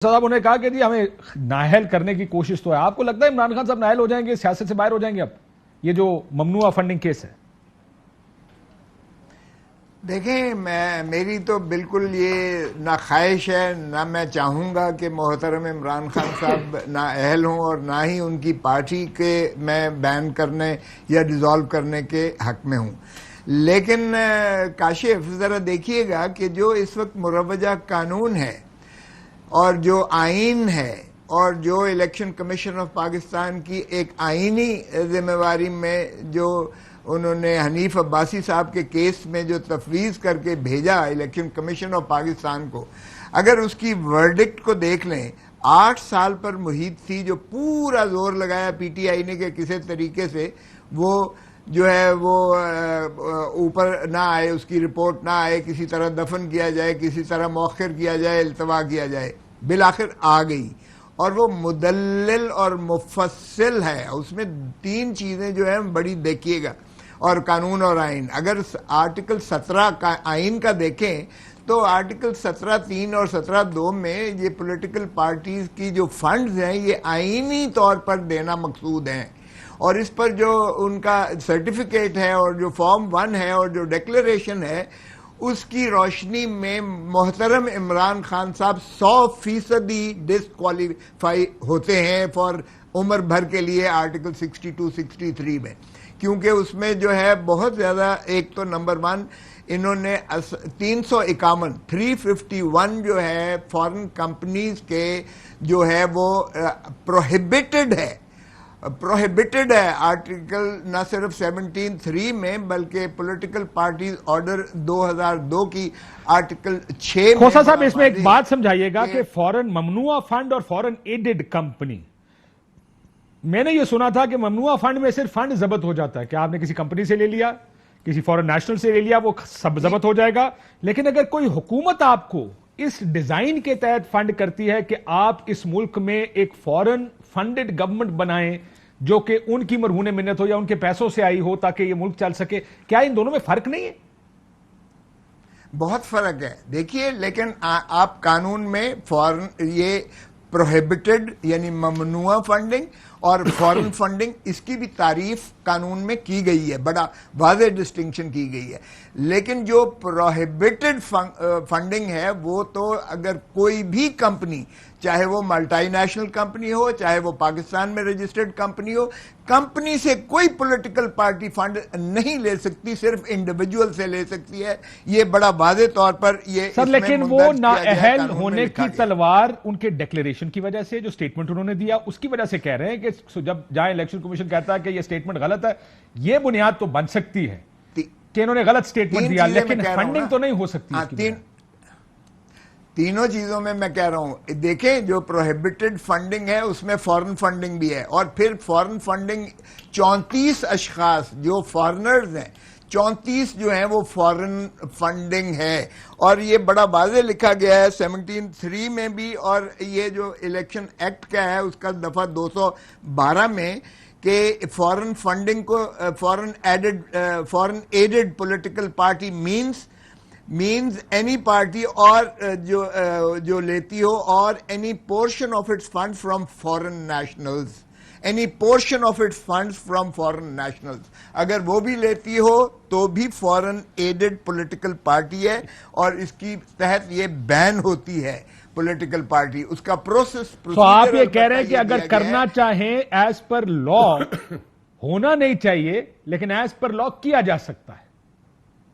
صاحب انہوں نے کہا کہ جی ہمیں نااہل کرنے کی کوشش تو ہے. آپ کو لگتا ہے عمران خان صاحب نااہل ہو جائیں گے, سیاست سے باہر ہو جائیں گے اب یہ جو ممنوعہ فنڈنگ کیس ہے؟ دیکھیں, میری تو بالکل یہ نہ خواہش ہے نہ میں چاہوں گا کہ محترم عمران خان صاحب نااہل ہوں, اور نہ ہی ان کی پارٹی کے میں بین کرنے یا ڈیزالو کرنے کے حق میں ہوں. لیکن کاشف ذرا دیکھیے گا کہ جو اس وقت مروجہ قانون ہے اور جو آئین ہے اور جو الیکشن کمیشن آف پاکستان کی ایک آئینی ذمہ داری میں جو انہوں نے حنیف عباسی صاحب کے کیس میں جو تفویض کر کے بھیجا الیکشن کمیشن آف پاکستان کو, اگر اس کی ورڈکٹ کو دیکھ لیں, 8 سال پر محیط تھی جو پورا زور لگایا پی ٹی آئی نے کہ کسی طریقے سے وہ جو ہے وہ اوپر نہ آئے, اس کی رپورٹ نہ آئے, کسی طرح دفن کیا جائے, کسی طرح مؤخر کیا جائے, التوا کیا جائے. بالآخر آ گئی اور وہ مدلل اور مفصل ہے. اس میں 3 چیزیں جو ہیں بڑی دیکھیے گا, اور قانون اور آئین. اگر آرٹیکل 17 کا آئین کا دیکھیں تو آرٹیکل 17(3) اور 17(2) میں یہ پولیٹیکل پارٹیز کی جو فنڈز ہیں یہ آئینی طور پر دینا مقصود ہیں, اور اس پر جو ان کا سرٹیفکیٹ ہے اور جو فارم 1 ہے اور جو ڈیکلیریشن ہے, اس کی روشنی میں محترم عمران خان صاحب 100% ڈسکوالیفائی ہوتے ہیں فار عمر بھر کے لیے آرٹیکل 62-63 میں, کیونکہ اس میں جو ہے بہت زیادہ, ایک تو نمبر 1 انہوں نے 351 جو ہے فارن کمپنیز کے جو ہے وہ پروہیبٹڈ ہے آرٹیکل نہ صرف 17(3) میں بلکہ پولیٹیکل پارٹیز آرڈر 2002 کی آرٹیکل 6 میں. کھوسا صاحب اس میں ایک بات سمجھائیے گا کہ فورن ممنوعہ فنڈ اور فورن ایڈڈ کمپنی, میں نے یہ سنا تھا کہ ممنوعہ فنڈ میں صرف فنڈ ضبط ہو جاتا ہے کہ آپ نے کسی کمپنی سے لے لیا, کسی فورن نیشنل سے لے لیا, وہ سب ضبط ہو جائے گا. لیکن اگر کوئی حکومت آپ کو اس ڈیزائن کے تحت فنڈ کرتی ہے کہ آپ اس ملک میں ایک فورن فنڈڈ گورنمنٹ بنائیں جو کہ ان کی مرہون منت ہو یا ان کے پیسوں سے آئی ہو تاکہ یہ ملک چل سکے, کیا ان دونوں میں فرق نہیں ہے؟ بہت فرق ہے. دیکھیے, لیکن آپ قانون میں فورن یہ پروہیبٹڈ یعنی ممنوعہ فنڈنگ اور فورن فنڈنگ, اس کی بھی تعریف قانون میں کی گئی ہے, بڑا واضح ڈسٹنکشن کی گئی ہے. لیکن جو پروہیبٹڈ فنڈنگ ہے وہ تو اگر کوئی بھی کمپنی, چاہے وہ ملٹی نیشنل کمپنی ہو, چاہے وہ پاکستان میں رجسٹرڈ کمپنی ہو, کمپنی سے کوئی پولیٹیکل پارٹی فنڈ نہیں لے سکتی, صرف انڈیویجول سے لے سکتی ہے. یہ بڑا واضح طور پر یہ سر, لیکن وہ نااہل ہونے کی تلوار ان کے ڈیکلیریشن کی وجہ سے, جو سٹیٹمنٹ انہوں نے دیا اس کی وجہ سے کہہ رہے ہیں کہ جب جہاں الیکشن کمیشن کہتا ہے کہ یہ سٹیٹمنٹ غلط ہے, یہ بنیاد تو بن سکتی ہے کہ انہوں نے غلط سٹیٹمنٹ دیا, لیکن فنڈنگ تو نہیں ہو سکتی. تینوں چیزوں میں کہہ رہا ہوں. دیکھیں, جو پروہیبٹڈ فنڈنگ ہے اس میں فورن فنڈنگ بھی ہے, اور پھر فورن فنڈنگ 34 اشخاص جو فارنرز ہیں, 34 جو ہیں وہ فورن فنڈنگ ہے, اور یہ بڑا واضح لکھا گیا ہے 17(3) میں بھی, اور یہ جو الیکشن ایکٹ کا ہے اس کا دفعہ 212 میں, کہ فورن فنڈنگ کو foreign aided political party means any party اور جو لیتی ہو, اور any portion of its funds from foreign nationals, any portion of its funds from foreign nationals, اگر وہ بھی لیتی ہو تو بھی فورن ایڈڈ پولیٹیکل پارٹی ہے, اور اس کی تحت یہ بین ہوتی ہے پولیٹیکل پارٹی. اس کا پروسیس. تو آپ یہ کہہ رہے ہیں کہ اگر کرنا چاہیں ایز پر لا ہونا نہیں چاہیے, لیکن ایز پر لا کیا جا سکتا ہے,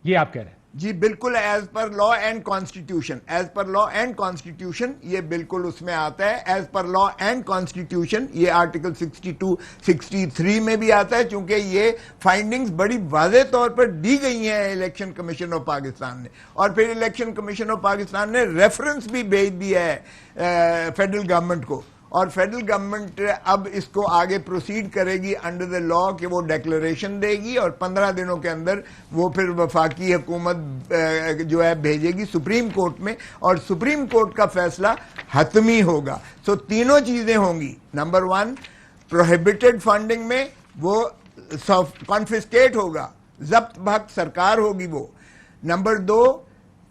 یہ آپ کہہ رہے ہیں؟ جی بالکل, as per law and constitution, as per law and constitution یہ بالکل اس میں آتا ہے. As per law and constitution یہ آرٹیکل 62-63 میں بھی آتا ہے, چونکہ یہ فائنڈنگز بڑی واضح طور پر دی گئی ہیں الیکشن کمیشن آف پاکستان نے, اور پھر الیکشن کمیشن آف پاکستان نے ریفرنس بھی بھیج دیا ہے فیڈرل گورنمنٹ کو, اور فیڈرل گورنمنٹ اب اس کو آگے پروسیڈ کرے گی انڈر دا لا کہ وہ ڈیکلیریشن دے گی, اور 15 دنوں کے اندر وہ پھر وفاقی حکومت جو ہے بھیجے گی سپریم کورٹ میں, اور سپریم کورٹ کا فیصلہ حتمی ہوگا. سو تینوں چیزیں ہوں گی. نمبر 1 پروہیبٹڈ فنڈنگ میں وہ کانفسکیٹ ہوگا, ضبط بھگ سرکار ہوگی وہ. نمبر 2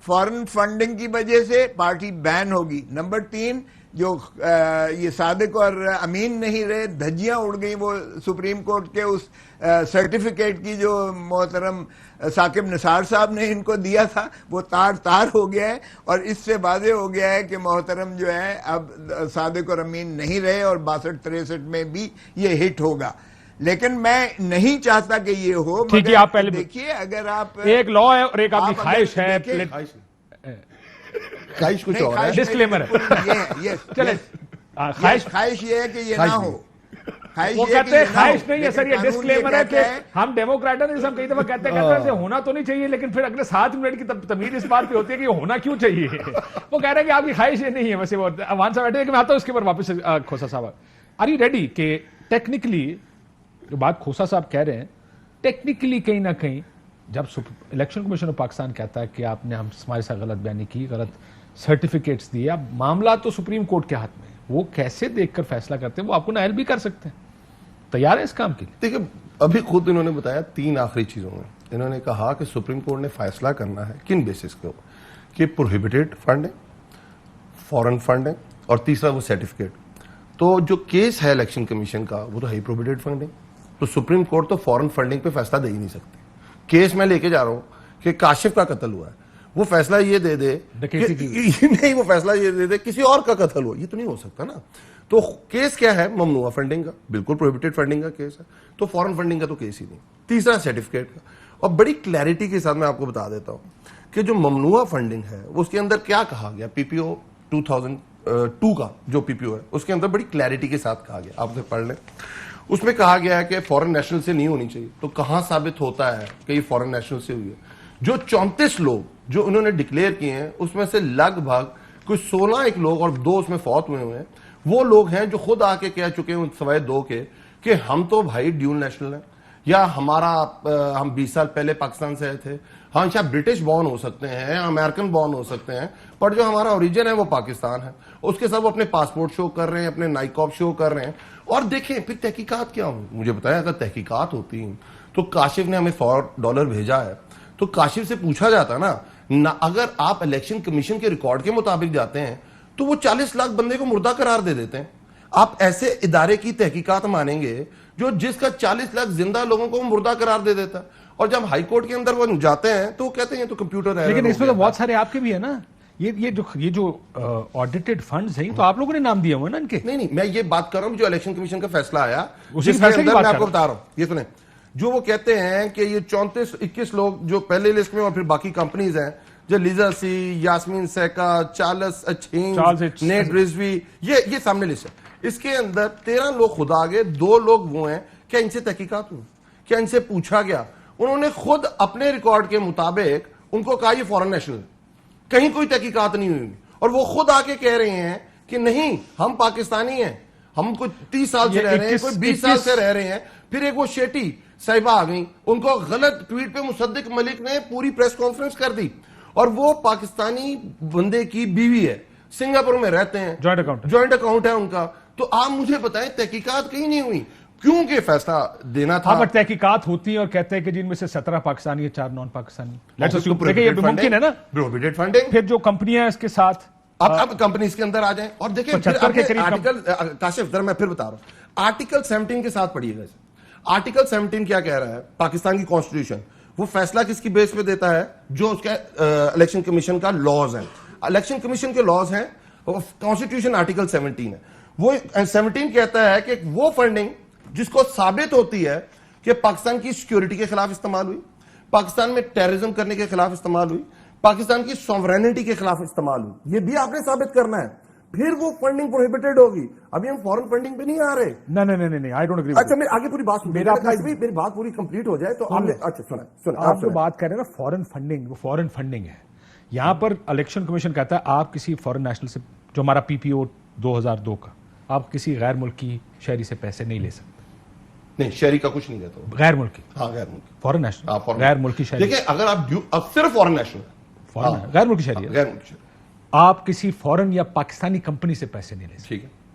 فارن فنڈنگ کی وجہ سے پارٹی بین ہوگی. نمبر 3 جو یہ صادق اور امین نہیں رہے, دھجیاں اڑ گئیں وہ سپریم کورٹ کے اس سرٹیفکیٹ کی جو محترم ثاقب نثار صاحب نے ان کو دیا تھا, وہ تار ہو گیا ہے, اور اس سے واضح ہو گیا ہے کہ محترم جو ہے اب صادق اور امین نہیں رہے, اور 62-63 میں بھی یہ ہٹ ہوگا. لیکن میں نہیں چاہتا کہ یہ ہو. ٹھیک ہے, آپ پہلے دیکھیے, اگر آپ ایک لا ہے اور ایک آپ کی خواہش ہے, خواہش کچھ اور ہے, ڈسکلیمر ہے, خواہش یہ ہے کہ یہ نہ ہو. وہ کہتے ہیں خواہش نہیں ہے سر, یہ ڈسکلیمر ہے کہ ہم ڈیموکریٹوں نے ہم کئی دفعہ کہتے ہیں ہونا تو نہیں چاہیے, لیکن پھر اگلے 7 منٹ کی تمید اس بات پہ ہوتی ہے کہ یہ ہونا کیوں چاہیے. وہ کہہ رہے ہیں کہ آپ کی خواہش یہ نہیں ہے. ویسے وہ اوان صاحب بیٹھے ہیں کہ میں آتا ہوں اس کے اوپر واپس. کھوسا صاحب, آر یو ریڈی کہ ٹیکنیکلی جو بات کھوسا صاحب کہہ رہے ہیں, ٹیکنیکلی کہیں نہ کہیں جب الیکشن کمیشن آف پاکستان کہتا ہے کہ آپ نے ہمارے ساتھ غلط بیانی کی, غلط سرٹیفکیٹس دیے, اب معاملہ تو سپریم کورٹ کے ہاتھ میں, وہ کیسے دیکھ کر فیصلہ کرتے ہیں, وہ آپ کو نائل بھی کر سکتے ہیں. تیار ہے اس کام کے لیے؟ دیکھیں ابھی خود انہوں نے بتایا 3 آخری چیزوں میں. انہوں نے کہا کہ سپریم کورٹ نے فیصلہ کرنا ہے کن بیسس کے اوپر, کہ پروہیبٹڈ فنڈ ہے, فورن فنڈ ہے, اور تیسرا وہ سرٹیفکیٹ. تو جو کیس ہے الیکشن کمیشن کا وہ تو ہے پروہیبٹڈ فنڈ ہے, تو سپریم کورٹ تو فورن فنڈنگ پہ فیصلہ دے ہی نہیں سکتے. کیس میں لے کے جا رہا ہوں کہ کاشف کا قتل ہوا ہے, وہ فیصلہ یہ دے دے نہیں, وہ فیصلہ یہ دے دے کسی اور کا قتل ہوا, یہ تو نہیں ہو سکتا نا. تو کیس کیا ہے, ممنوعہ فنڈنگ کا, بالکل پروہیبٹڈ فنڈنگ کا کیس ہے, تو فورن فنڈنگ کا تو کیس ہی نہیں. تیسرا سرٹیفکیٹ کا, اور بڑی کلیئرٹی کے ساتھ میں آپ کو بتا دیتا ہوں کہ جو ممنوعہ فنڈنگ ہے اس کے اندر کیا کہا گیا, پی پی او 2002 کا جو پی پی او ہے اس کے اندر بڑی کلیئرٹی کے ساتھ کہا گیا, آپ اسے پڑھ لیں. اس میں کہا گیا ہے کہ فورن نیشنل سے نہیں ہونی چاہیے. تو کہاں ثابت ہوتا ہے کہ یہ فورن نیشنل سے ہوئی ہے؟ جو 34 لوگ جو انہوں نے ڈکلیئر کیے ہیں اس میں سے لگ بھگ کوئی 16 لوگ اور 2 اس میں فوت ہوئے ہیں, وہ لوگ ہیں جو خود آ کے کہہ چکے ہیں سوائے 2 کے کہ ہم تو بھائی ڈیول نیشنل ہیں, یا ہم 20 سال پہلے پاکستان سے آئے تھے, ہاں شاید برٹش بورن ہو سکتے ہیں, امریکن بورن ہو سکتے ہیں, پر جو ہمارا اوریجن ہے وہ پاکستان ہے. اس کے ساتھ وہ اپنے پاسپورٹ شو کر رہے ہیں, اپنے نائکاپ شو کر رہے ہیں. اور دیکھیں پھر تحقیقات کیا ہوں, مجھے بتایا اگر تحقیقات ہوتی ہیں تو کاشف نے ہمیں $100 بھیجا ہے, تو کاشف سے پوچھا جاتا نا, اگر آپ الیکشن کمیشن کے ریکارڈ کے مطابق جاتے ہیں تو وہ 40 لاکھ بندے کو مردہ قرار دے دیتے ہیں. آپ ایسے ادارے کی تحقیقات مانیں گے جو جس کا 40 لاکھ زندہ لوگوں کو مردہ قرار دے دیتا ہے, اور جب ہائی کورٹ کے اندر وہ جاتے ہیں تو وہ کہتے ہیں تو کمپیوٹر ہے. لیکن اس میں تو بہت سارے آپ کے بھی ہے نا, یہ جو آڈیٹڈ فنڈز ہیں تو آپ لوگوں نے نام دیا ہوا نا ان کے. نہیں, میں یہ بات کر رہا ہوں جو الیکشن کمیشن کا فیصلہ آیا جس کے اندر میں آپ کو بتا رہا ہوں, یہ سنیں, جو وہ کہتے ہیں کہ یہ 34-21 لوگ جو پہلے لسٹ میں اور پھر باقی کمپنیز ہیں, جو لیزا سی, یاسمین سیکا, چارلس اچھینز, نیٹ رزوی, یہ سامنے لسٹ ہے. اس کے اندر 13 لوگ خود آگے, 2 لوگ وہ ہیں. کیا ان سے تحقیقات ہوئی, کیا ان سے پوچھا گیا؟ انہوں نے خود اپنے ریکارڈ کے مطابق ان کو کہا یہ فورن نیشنل, کہیں کوئی تحقیقات نہیں ہوئی, اور وہ خود آ کے کہہ رہے ہیں کہ نہیں ہم پاکستانی ہیں, ہم کوئی 30 سال سے رہ رہے ہیں, کوئی 20 سال سے رہ رہے ہیں. پھر ایک وہ شیٹی صاحبہ آ گئی, ان کو غلط ٹویٹ پہ مصدق ملک نے پوری پریس کانفرنس کر دی, اور وہ پاکستانی بندے کی بیوی ہے, سنگاپور میں رہتے ہیں, جوائنٹ اکاؤنٹ ہے ان کا. تو آپ مجھے بتائیں تحقیقات کہیں نہیں ہوئی, کیونکہ فیصلہ دینا تھا. ہاں, تحقیقات ہوتی ہیں اور کہتے ہیں کہ جن میں سے 17 پاکستانی ہے, 4 نان پاکستانی. دیکھیں یہ ممکن ہے نا, پروہیبٹڈ فنڈنگ. پھر جو کمپنیاں اس کے ساتھ اب کمپنیز کے اندر آ جائیں اور دیکھیں آرٹیکل, کاشف ذرا میں پھر بتا رہا ہوں, آرٹیکل 17 کے ساتھ پڑھیے گا. آرٹیکل 17 کیا کہہ رہا ہے, پاکستان کی کانسٹیٹیوشن وہ فیصلہ کس کی بیس پہ دیتا ہے, جو اس کا الیکشن کمیشن کا لاز ہیں. الیکشن کمیشن کے لاز ہیں, کانسٹیٹیوشن آرٹیکل 17 ہے. وہ 17 کہتا ہے کہ وہ فنڈنگ جس کو ثابت ہوتی ہے کہ پاکستان کی سیکیورٹی کے خلاف استعمال ہوئی, پاکستان میں ٹیررزم کرنے کے خلاف استعمال ہوئی, پاکستان کی سوورینٹی کے خلاف استعمال ہوئی, یہ بھی آپ نے ثابت کرنا ہے, پھر وہ فنڈنگ پروہیبٹڈ ہوگی. ابھی ہم فورن فنڈنگ پہ نہیں آ رہے. نہیں, آئی ڈونٹ اگری. اچھا میں آگے پوری بات میری بات پوری کمپلیٹ ہو جائے تو اچھا سنیں, آپ جو بات کر رہے ہیں نا فورن فنڈنگ, وہ فورن فنڈنگ ہے. یہاں پر الیکشن کمیشن کہتا ہے آپ کسی فورن نیشنل سے, جو ہمارا پی پی او 2002 کا, آپ کسی غیر ملکی شہری سے پیسے نہیں لے سکتے. نہیں, شہری کا کچھ نہیں دیتا, غیر ملکی. ہاں غیر ملکی, فورن نیشنل, غیر ملکی شہری. دیکھیں اگر آپ صرف فورن نیشنل, غیر ملکی شہری, غیر ملکی شہری, آپ کسی فورن یا پاکستانی کمپنی سے پیسے نہیں لے سکتے. ٹھیک ہے,